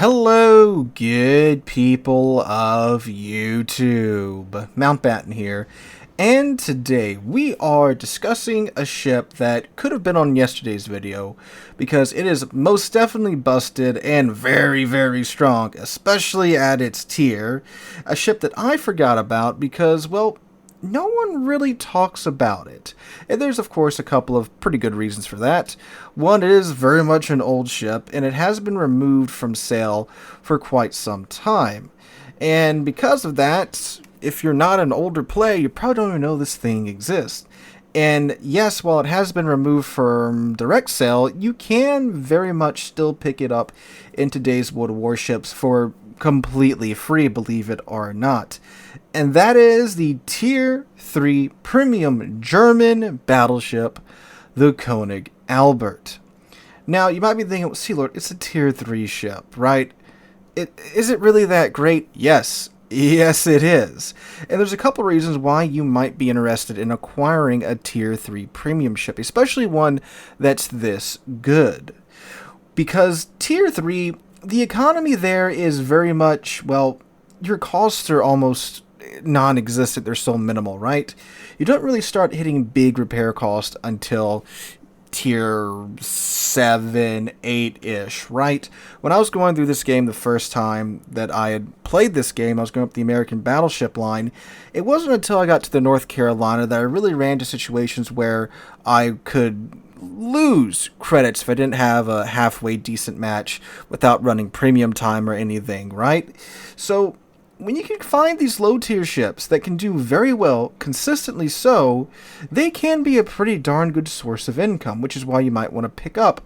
Hello, good people of YouTube. Mountbatten here, and today we are discussing a ship that could have been on yesterday's video because it is most definitely busted and very, very strong, especially at its tier. A ship that I forgot about because, well, no one really talks about it. And there's, of course, a couple of pretty good reasons for that. One, it is very much an old ship, and it has been removed from sale for quite some time. And because of that, if you're not an older player, you probably don't even know this thing exists. And yes, while it has been removed from direct sale, you can very much still pick it up in today's World of Warships for completely free, believe it or not. And that is the Tier 3 Premium German battleship, the Konig Albert. Now, you might be thinking, well, Sealord, it's a Tier 3 ship, right? Is it really that great? Yes. Yes, it is. And there's a couple reasons why you might be interested in acquiring a Tier 3 premium ship, especially one that's this good. Because Tier 3, the economy there is very much, well, your costs are almost non-existent. They're so minimal, right? You don't really start hitting big repair costs until tier 7, 8-ish, right? When I was going through this game the first time that I had played this game, I was going up the American Battleship line. It wasn't until I got to the North Carolina that I really ran into situations where I could lose credits if I didn't have a halfway decent match without running premium time or anything, right? So when you can find these low-tier ships that can do very well, consistently so, they can be a pretty darn good source of income, which is why you might want to pick up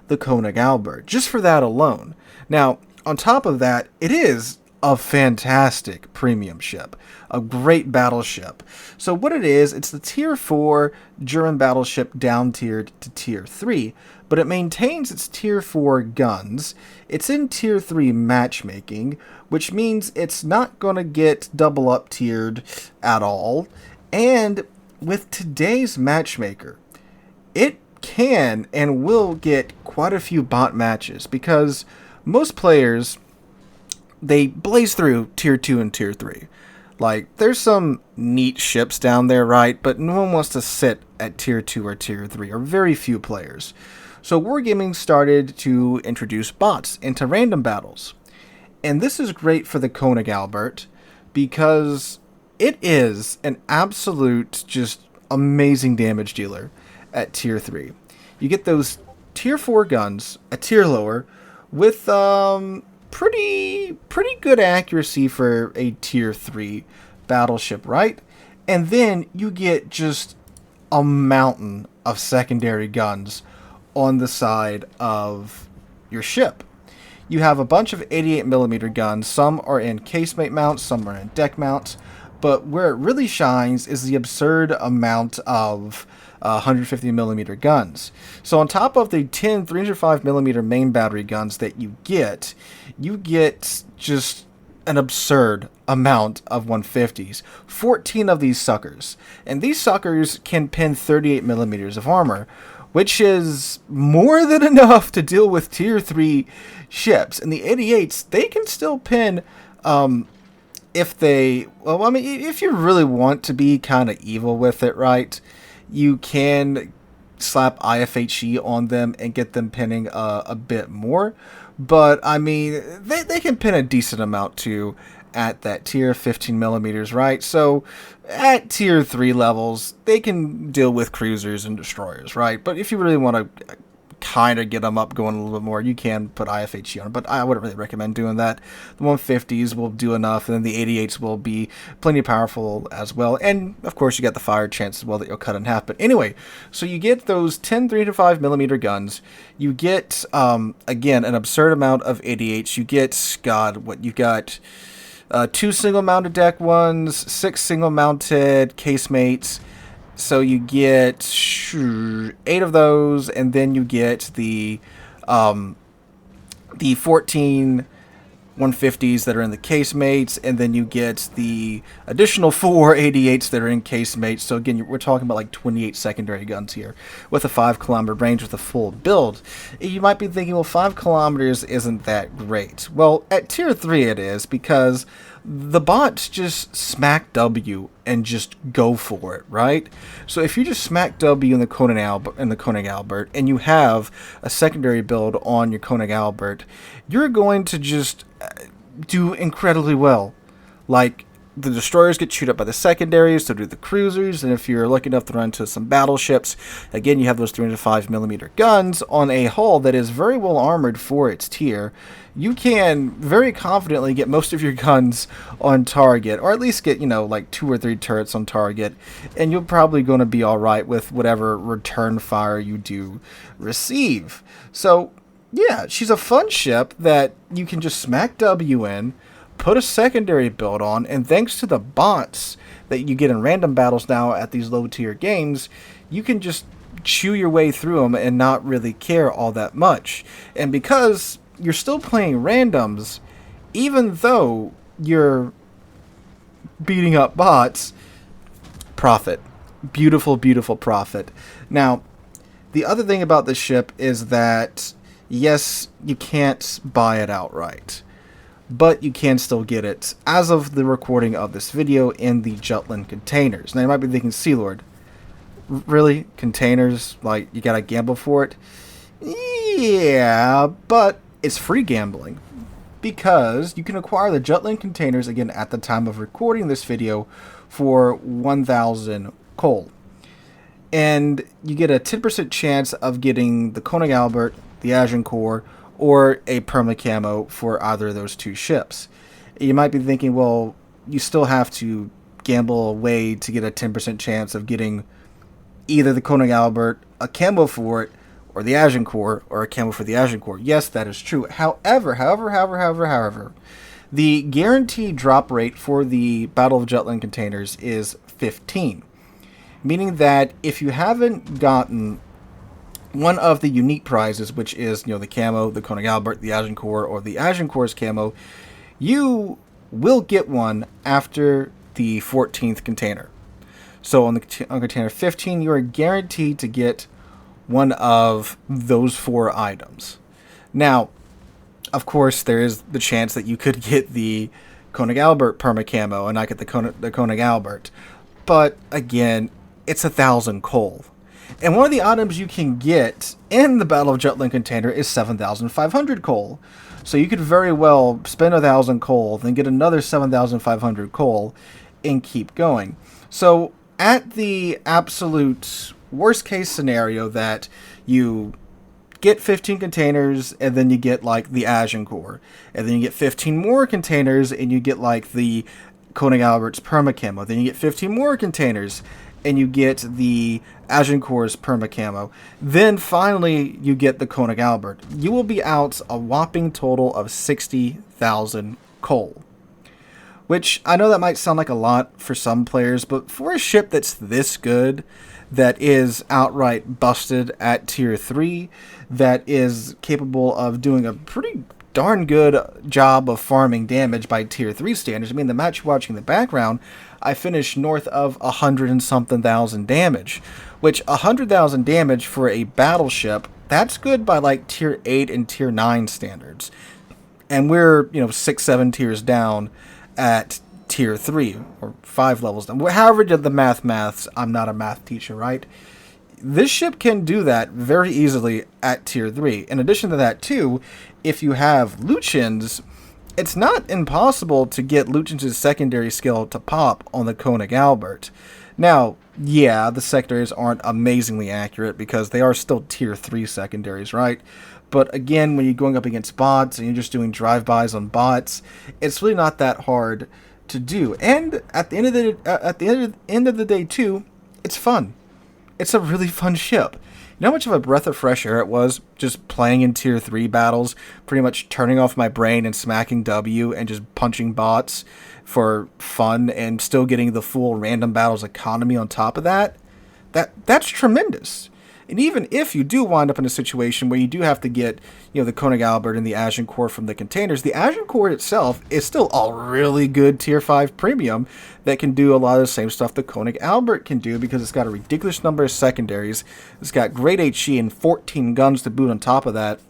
the Konig Albert, just for that alone. Now, on top of that, it is a fantastic premium ship, a great battleship. So what it is, it's the Tier 4 German battleship down-tiered to Tier 3, but it maintains its Tier 4 guns. It's in Tier 3 matchmaking, which means it's not going to get double up-tiered at all. And with today's matchmaker, it can and will get quite a few bot matches, because most players, they blaze through Tier 2 and Tier 3. Like, there's some neat ships down there, right? But no one wants to sit at Tier 2 or Tier 3, or very few players. So Wargaming started to introduce bots into random battles. And this is great for the Konig Albert, because it is an absolute, just amazing damage dealer at Tier 3. You get those Tier 4 guns, a tier lower, with pretty good accuracy for a Tier 3 battleship, right? And then you get just a mountain of secondary guns on the side of your ship. You have a bunch of 88mm guns. Some are in casemate mounts, some are in deck mounts, but where it really shines is the absurd amount of 150mm guns. So on top of the 10 305mm main battery guns that you get just an absurd amount of 150s. 14 of these suckers. And these suckers can pin 38mm of armor, which is more than enough to deal with Tier 3 ships. And the 88s, they can still pin, if you really want to be kind of evil with it, right? You can slap IFHE on them and get them pinning a bit more. But, I mean, they can pin a decent amount, too, at that tier 15mm, right? So at tier 3 levels, they can deal with cruisers and destroyers, right? But if you really want to kind of get them up going a little bit more, you can put IFHE on it, but I wouldn't really recommend doing that. The 150s will do enough, and then the 88s will be plenty powerful as well. And of course, you got the fire chance as well that you'll cut in half. But anyway, so you get those 10 305mm guns. You get, again, an absurd amount of 88s. You get, you got 2 single-mounted deck ones, 6 single-mounted casemates. So you get 8 of those, and then you get the 14 150s that are in the casemates, and then you get the additional 4 88s that are in casemates. So again, we're talking about like 28 secondary guns here with a 5-kilometer range with a full build. You might be thinking, well, 5 kilometers isn't that great. Well, at tier 3 it is, because the bots just smack W and just go for it, right? So if you just smack W in the Konig Albert, and you have a secondary build on your Konig Albert, you're going to just do incredibly well. Like, the destroyers get chewed up by the secondaries, so do the cruisers, and if you're lucky enough to run into some battleships, again, you have those 305mm guns on a hull that is very well armored for its tier. You can very confidently get most of your guns on target, or at least get, like 2 or 3 turrets on target, and you're probably going to be alright with whatever return fire you do receive. So, yeah, she's a fun ship that you can just smack W in, put a secondary build on, and thanks to the bots that you get in random battles now at these low tier games, you can just chew your way through them and not really care all that much. And because you're still playing randoms, even though you're beating up bots, profit. Beautiful, beautiful profit. Now, the other thing about this ship is that, yes, you can't buy it outright, but you can still get it, as of the recording of this video, in the Jutland containers. Now, you might be thinking, Sealord, really? Containers? Like, you gotta gamble for it? Yeah, but it's free gambling, because you can acquire the Jutland containers, again, at the time of recording this video, for 1,000 coal. And you get a 10% chance of getting the Konig Albert, the Agincourt, or a perma camo for either of those 2 ships. You might be thinking, well, you still have to gamble away to get a 10% chance of getting either the Konig Albert, a camo for it, or the Agincourt, or a camo for the Agincourt. Yes, that is true. However, the guaranteed drop rate for the Battle of Jutland containers is 15. Meaning that if you haven't gotten one of the unique prizes, which is, the camo, the Konig Albert, the Agincourt, or the Agincourt's camo, you will get one after the 14th container. So on container 15, you are guaranteed to get one of those 4 items. Now, of course, there is the chance that you could get the Konig Albert perma camo and not get the Konig Albert. But again, it's 1,000 coal. And one of the items you can get in the Battle of Jutland container is 7,500 coal. So you could very well spend 1,000 coal, then get another 7,500 coal, and keep going. So at the absolute worst case scenario that you get 15 containers, and then you get like the Agincourt, and then you get 15 more containers, and you get like the Konig Albert's perma camo, then you get 15 more containers, and you get the Agincourt's perma camo. Then finally you get the Konig Albert. You will be out a whopping total of 60,000 coal. Which, I know that might sound like a lot for some players, but for a ship that's this good, that is outright busted at tier 3, that is capable of doing a pretty darn good job of farming damage by tier 3 standards. I mean, the match you're watching in the background, I finished north of 100 and something thousand damage, which 100,000 damage for a battleship, that's good by like tier 8 and tier 9 standards. And we're, 6-7 tiers down at tier 3, or 5 levels down. However did the maths, I'm not a math teacher, right? This ship can do that very easily at tier 3. In addition to that, too, if you have Lucians, it's not impossible to get Lucian's secondary skill to pop on the Konig Albert. Now, yeah, the secondaries aren't amazingly accurate because they are still tier 3 secondaries, right? But again, when you're going up against bots and you're just doing drive-bys on bots, it's really not that hard to do. And at the end of the day, too, it's fun. It's a really fun ship. You know how much of a breath of fresh air it was just playing in tier 3 battles, pretty much turning off my brain and smacking W and just punching bots for fun and still getting the full random battles economy on top of that? That's tremendous. And even if you do wind up in a situation where you do have to get, the Konig Albert and the Agincourt from the containers, the Agincourt itself is still a really good tier 5 premium that can do a lot of the same stuff the Konig Albert can do, because it's got a ridiculous number of secondaries. It's got great HE and 14 guns to boot on top of that.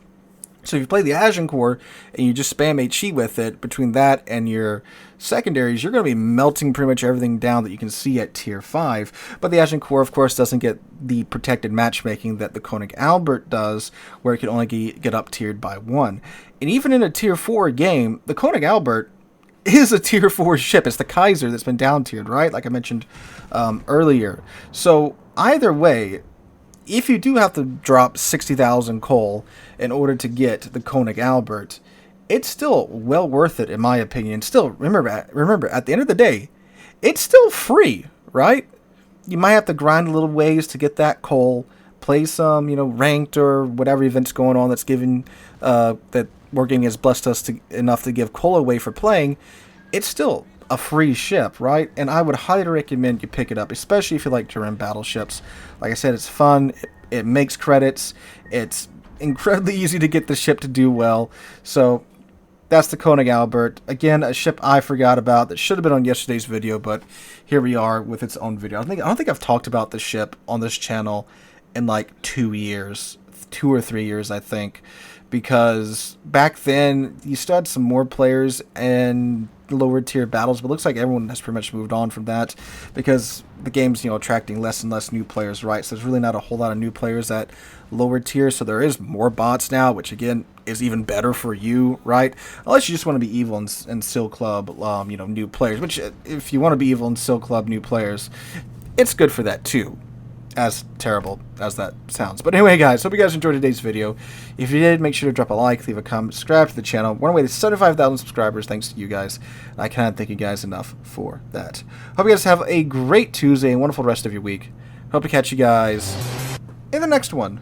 So if you play the Agincourt and you just spam HE with it, between that and your secondaries, you're going to be melting pretty much everything down that you can see at tier 5. But the Agincourt, of course, doesn't get the protected matchmaking that the Konig Albert does, where it can only get up tiered by 1. And even in a tier 4 game, the Konig Albert is a tier 4 ship. It's the Kaiser that's been down tiered, right? Like I mentioned earlier. So either way, if you do have to drop 60,000 coal in order to get the Konig Albert, it's still well worth it, in my opinion. Still, remember, at the end of the day, it's still free, right? You might have to grind a little ways to get that coal, play some, ranked or whatever events going on that's giving, that Wargaming has blessed us enough to give coal away for playing. It's still a free ship, right? And I would highly recommend you pick it up, especially if you like to run battleships. Like I said, it's fun, it makes credits, it's incredibly easy to get the ship to do well. So that's the Konig Albert. Again, a ship I forgot about that should have been on yesterday's video, but here we are with its own video. I don't think I've talked about the ship on this channel in like 2 years, 2 or 3 years, I think, because back then you still had some more players and lower tier battles, but it looks like everyone has pretty much moved on from that, because the game's attracting less and less new players, right? So there's really not a whole lot of new players at lower tier, so there is more bots now, which again is even better for you, right? Unless you just want to be evil and Seal Club new players, which if you want to be evil and Seal Club new players, it's good for that too, as terrible as that sounds. But anyway, guys, hope you guys enjoyed today's video. If you did, make sure to drop a like, leave a comment, subscribe to the channel. We're on our way to 75,000 subscribers, thanks to you guys. And I cannot thank you guys enough for that. Hope you guys have a great Tuesday and wonderful rest of your week. Hope to catch you guys in the next one.